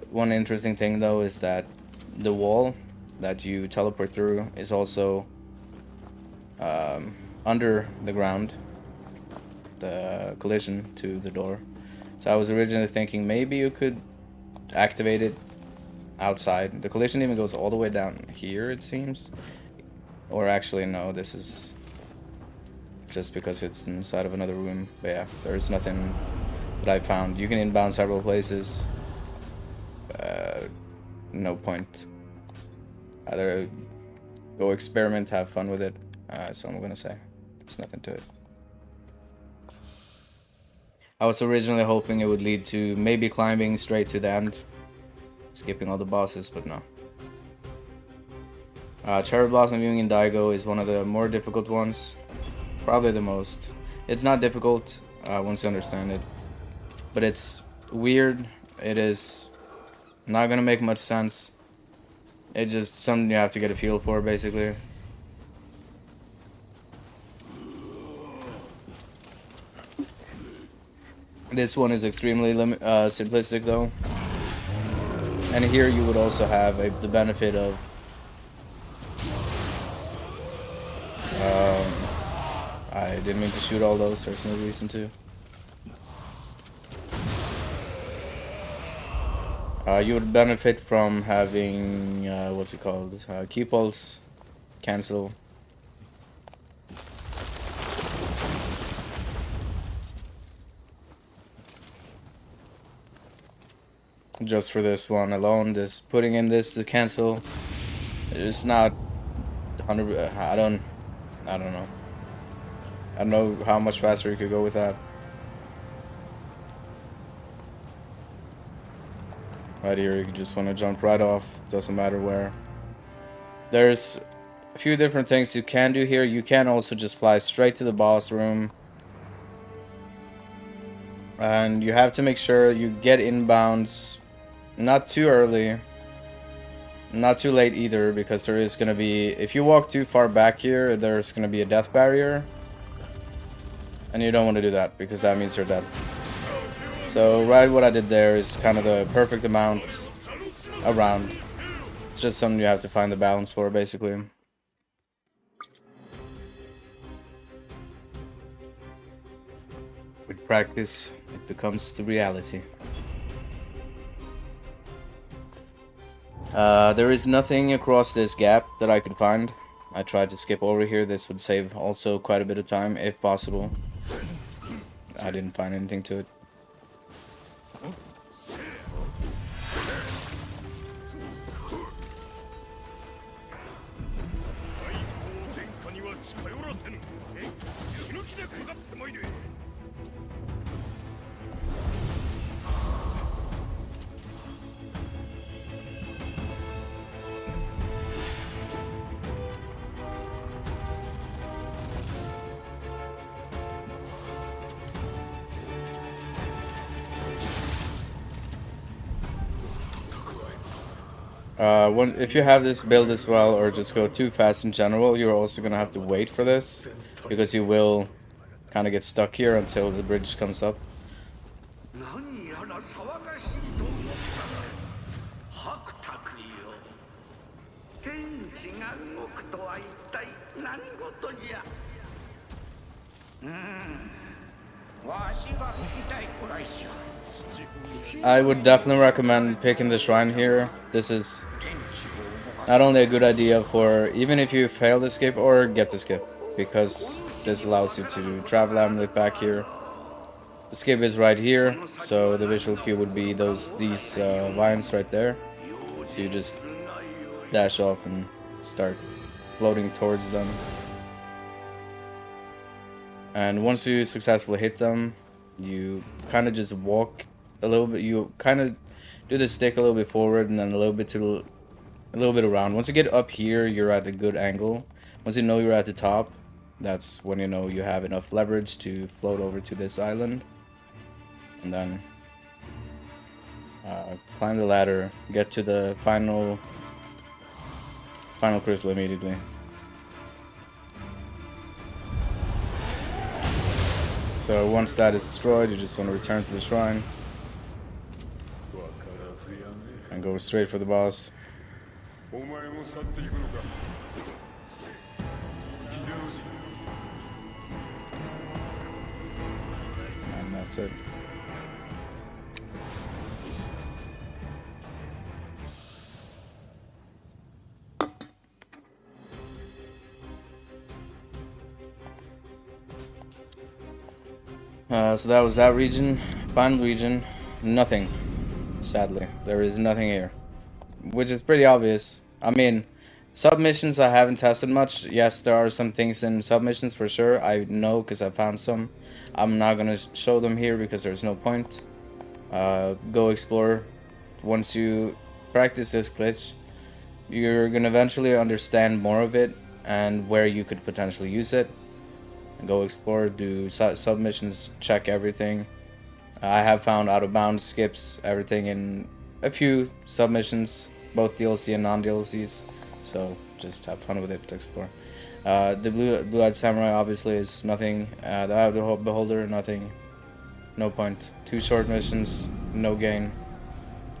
S1: One interesting thing though is that the wall that you teleport through is also under the ground, the collision to the door. So I was originally thinking maybe you could activate it outside. The collision even goes all the way down here, it seems. Or actually no, this is just because it's inside of another room. But yeah, there's nothing that I found. You can inbound several places. No point. Either go experiment, have fun with it. So I'm gonna say there's nothing to it. I was originally hoping it would lead to maybe climbing straight to the end, skipping all the bosses, but no. Cherry Blossom Viewing in Daigo is one of the more difficult ones. Probably the most. It's not difficult once you understand it, but it's weird. It is not gonna make much sense. It's just something you have to get a feel for, basically. This one is extremely simplistic though. And here you would also have the benefit of I didn't mean to shoot all those, there's no reason to. You would benefit from having, what's it called, key pulse, cancel. Just for this one alone, just putting in this to cancel, it's not 100, I don't know. I don't know how much faster you could go with that. Right here, you just want to jump right off, doesn't matter where. There's a few different things you can do here. You can also just fly straight to the boss room. And you have to make sure you get inbounds not too early, not too late either, because there is going to be, if you walk too far back here, there's going to be a death barrier. And you don't want to do that, because that means you're dead. So right, what I did there is kind of the perfect amount. around. It's just something you have to find the balance for, basically. With practice, it becomes the reality. There is nothing across this gap that I could find. I tried to skip over here. This would save also quite a bit of time, if possible. I didn't find anything to it. If you have this build as well, or just go too fast in general, you're also gonna have to wait for this, because you will kind of get stuck here until the bridge comes up. I would definitely recommend picking the shrine here. This is not only a good idea for even if you fail the skip or get the skip, because this allows you to travel amulet back here. The skip is right here, so the visual cue would be these vines right there. So you just dash off and start floating towards them. And once you successfully hit them, you kind of just walk a little bit. You kind of do the stick a little bit forward and then a little bit around. Once you get up here, you're at a good angle. Once you know you're at the top, that's when you know you have enough leverage to float over to this island. And then climb the ladder, get to the final crystal immediately. So once that is destroyed, you just want to return to the shrine and go straight for the boss. And that's it. So that was that region. Final region, nothing. Sadly, there is nothing here, which is pretty obvious. I mean, submissions I haven't tested much. Yes, there are some things in submissions for sure. I know because I found some. I'm not gonna show them here because there's no point. Go explore. Once you practice this glitch, you're gonna eventually understand more of it and where you could potentially use it. Go explore, do submissions, check everything. I have found out of bounds, skips, everything in a few submissions, both DLC and non-DLCs. So just have fun with it to explore. The Blue-Eyed Samurai obviously is nothing. The Eye of the Beholder, nothing. No point. 2 short missions, no gain.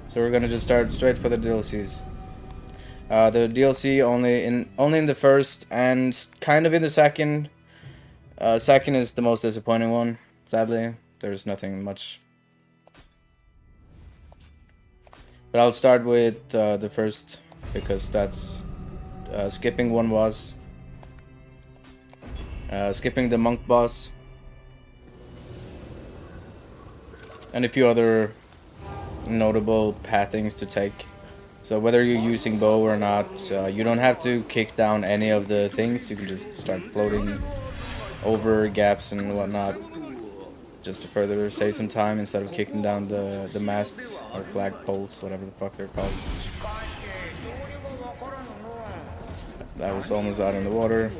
S1: So we're gonna just start straight for the DLCs. The DLC only in the first and kind of in the second. Second is the most disappointing one, sadly. There's nothing much. But I'll start with the first, because that's skipping one boss. Skipping the monk boss. And a few other notable pathings to take. So whether you're using bow or not, you don't have to kick down any of the things. You can just start floating over gaps and whatnot, just to further save some time instead of kicking down the masts or flag poles, whatever the fuck they're called. That was almost out in the water.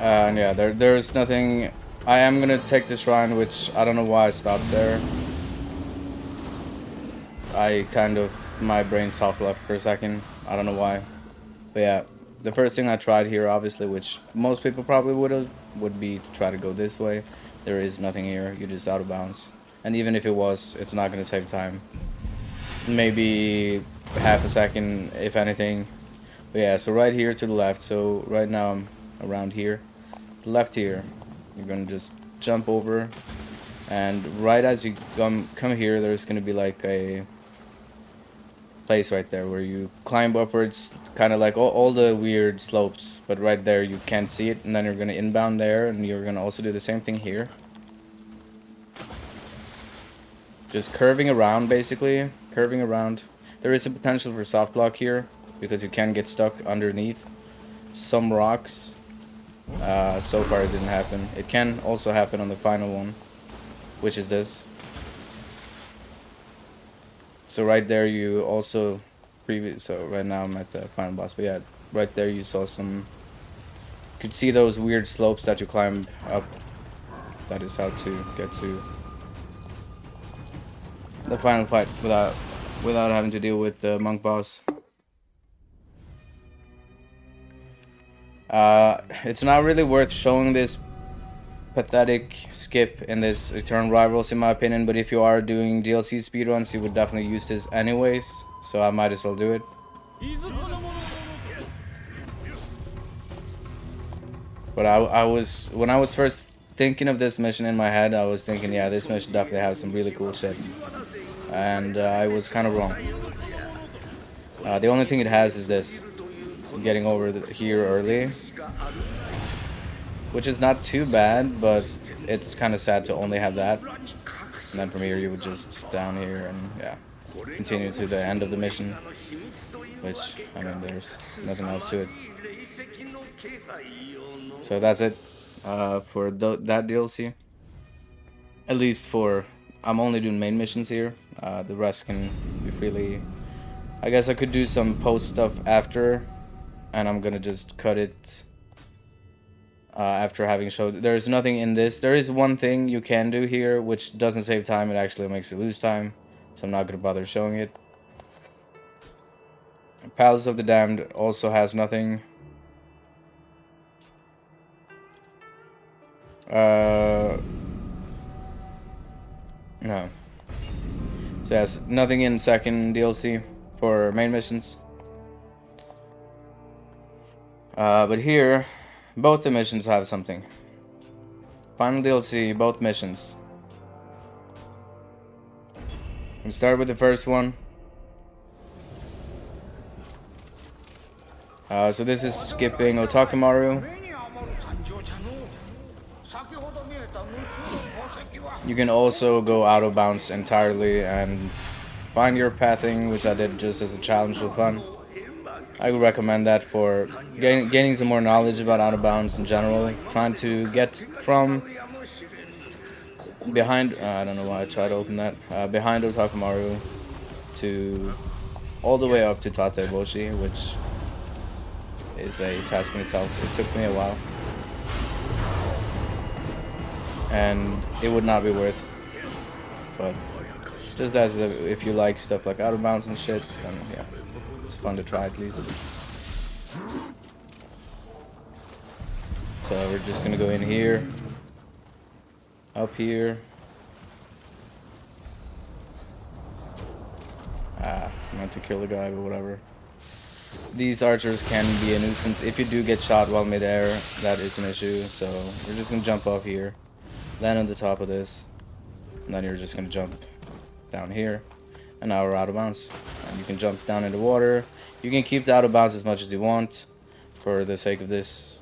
S1: And yeah, there's nothing. I am gonna take the shrine, which I don't know why I stopped there. I kind of, my brain soft left for a second. I don't know why. But yeah, the first thing I tried here, obviously, which most people probably would be to try to go this way. There is nothing here. You're just out of bounds. And even if it was, it's not gonna save time. Maybe half a second, if anything. But yeah, so right here to the left. So right now I'm around here. Left here, you're gonna just jump over, and right as you come here, there's gonna be like a place right there where you climb upwards, kind of like all the weird slopes, but right there you can't see it, and then you're gonna inbound there, and you're gonna also do the same thing here. Just curving around, basically. Curving around. There is a potential for soft block here, because you can get stuck underneath some rocks. So far it didn't happen. It can also happen on the final one, which is this. So right there you also so right now I'm at the final boss, but yeah, right there you saw some, you could see those weird slopes that you climb up. That is how to get to the final fight without having to deal with the monk boss. It's not really worth showing this pathetic skip in this Eternal Rivals in my opinion, but if you are doing DLC speedruns, you would definitely use this anyways, so I might as well do it. But I was, when I was first thinking of this mission in my head, I was thinking, yeah, this mission definitely has some really cool shit, and I was kind of wrong. The only thing it has is this, getting over here early, which is not too bad, but it's kind of sad to only have that. And then from here you would just down here and yeah, continue to the end of the mission, which, I mean, there's nothing else to it. So that's it for that DLC. At least for, I'm only doing main missions here. The rest can be freely, I guess I could do some post stuff after, and I'm gonna just cut it after having showed. There's nothing in this. There is one thing you can do here which doesn't save time, it actually makes you lose time, so I'm not gonna bother showing it. Palace of the Damned also has nothing. No. So yes, nothing in second DLC for main missions. But here, both the missions have something. Final DLC, both missions. We start with the first one. So this is skipping Otakamaru. You can also go out of bounds entirely and find your pathing, which I did just as a challenge for fun. I would recommend that for gaining some more knowledge about out of bounds in general. Trying to get from behind, I don't know why I tried to open that, behind Otakamaru to all the way up to Tateboshi, which is a task in itself. It took me a while, and it would not be worth it. But just as if you like stuff like out of bounds and shit, then yeah, it's fun to try at least. So we're just gonna go in here, up here. Meant to kill the guy, but whatever. These archers can be a nuisance. If you do get shot while midair, that is an issue. So we're just gonna jump up here, land on the top of this, and then you're just gonna jump down here, and now we're out of bounds. And you can jump down in the water. You can keep the out of bounds as much as you want. For the sake of this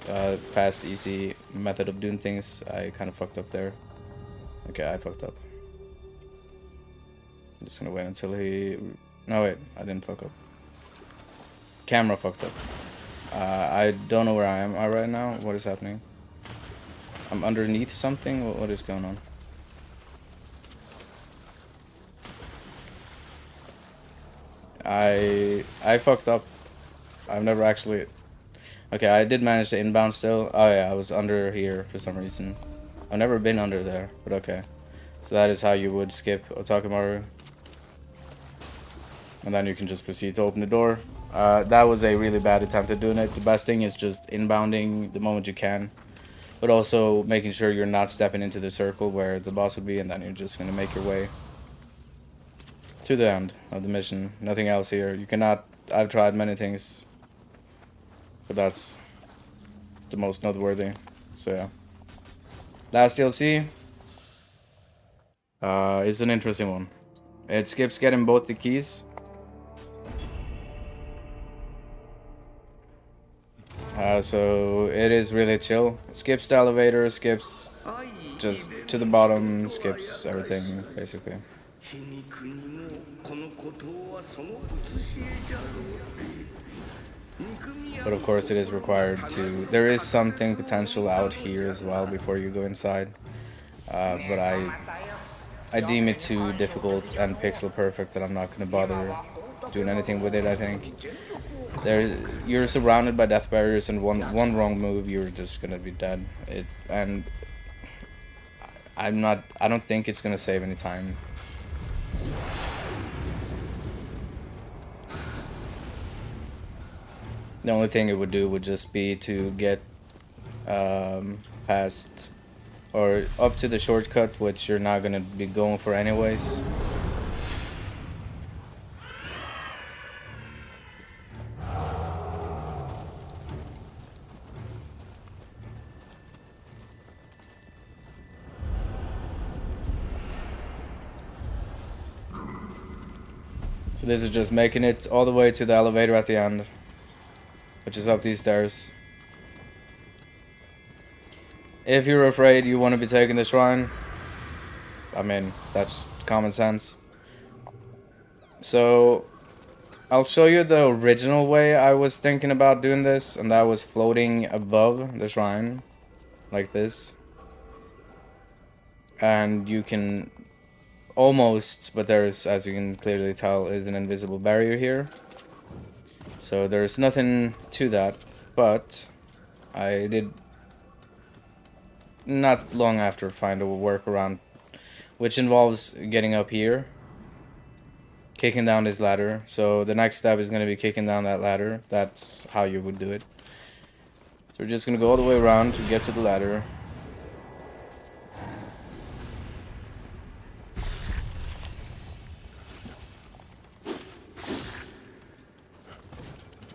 S1: fast, easy method of doing things, I kind of fucked up there. Okay, I fucked up. I'm just gonna wait until he... No, wait, I didn't fuck up. Camera fucked up. I don't know where I am right now. What is happening? I'm underneath something? What is going on? I fucked up. I've never actually... Okay, I did manage to inbound still. Oh yeah, I was under here for some reason. I've never been under there, but okay. So that is how you would skip Otakamaru. And then you can just proceed to open the door. That was a really bad attempt at doing it. The best thing is just inbounding the moment you can. But also making sure you're not stepping into the circle where the boss would be, and then you're just going to make your way to the end of the mission. Nothing else here. You cannot... I've tried many things, but that's the most noteworthy. So yeah. Last DLC is an interesting one. It skips getting both the keys. So it is really chill. It skips the elevator, skips just to the bottom, skips everything basically. But of course it is required to... There is something potential out here as well before you go inside. But I deem it too difficult and pixel perfect that I'm not going to bother doing anything with it, I think. You're surrounded by death barriers, and one wrong move, you're just gonna be dead. And I don't think it's gonna save any time. The only thing it would do would just be to get past or up to the shortcut, which you're not gonna be going for anyways. So this is just making it all the way to the elevator at the end, which is up these stairs. If you're afraid you want to be taking the shrine, I mean, that's common sense. So I'll show you the original way I was thinking about doing this, and that was floating above the shrine, like this. And you can almost, but there's, as you can clearly tell, is an invisible barrier here. So there's nothing to that, but I did not long after find a workaround, which involves getting up here, kicking down this ladder. So the next step is going to be kicking down that ladder. That's how you would do it. So we're just going to go all the way around to get to the ladder.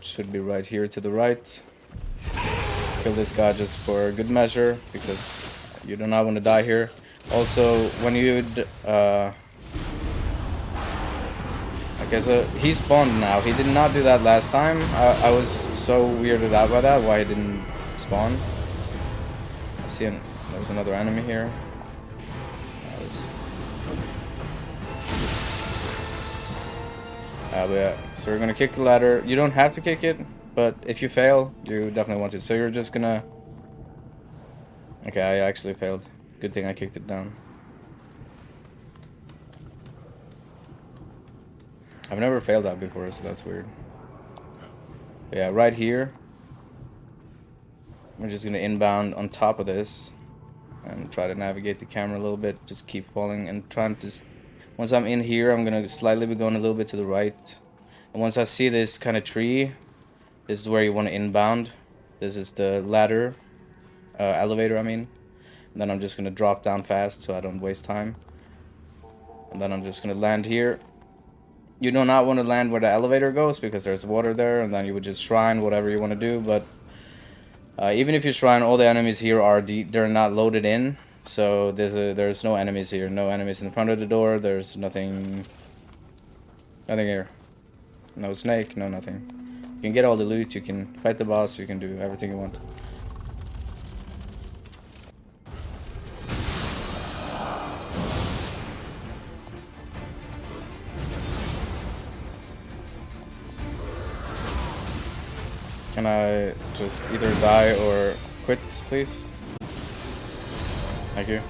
S1: Should be right here to the right. Kill this guy just for good measure, because you do not want to die here. Also, when you'd okay, so he spawned now. He did not do that last time. I was so weirded out by that, why he didn't spawn. I see there's another enemy here. But yeah, so we're gonna kick the ladder. You don't have to kick it, but if you fail, you definitely want to. So you're just gonna... Okay, I actually failed. Good thing I kicked it down. I've never failed that before, so that's weird. But yeah, right here. We're just gonna inbound on top of this and try to navigate the camera a little bit. Just keep falling and trying to... Once I'm in here, I'm gonna slightly be going a little bit to the right. And once I see this kind of tree, this is where you want to inbound. This is the ladder, elevator, I mean. And then I'm just gonna drop down fast so I don't waste time. And then I'm just gonna land here. You do not want to land where the elevator goes, because there's water there, and then you would just shrine whatever you want to do. But even if you shrine, all the enemies here they're not loaded in. So there's no enemies here, no enemies in front of the door. There's nothing here. No snake, no nothing. You can get all the loot, you can fight the boss, you can do everything you want. Can I just either die or quit, please? Thank you.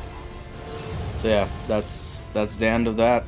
S1: So yeah, that's the end of that.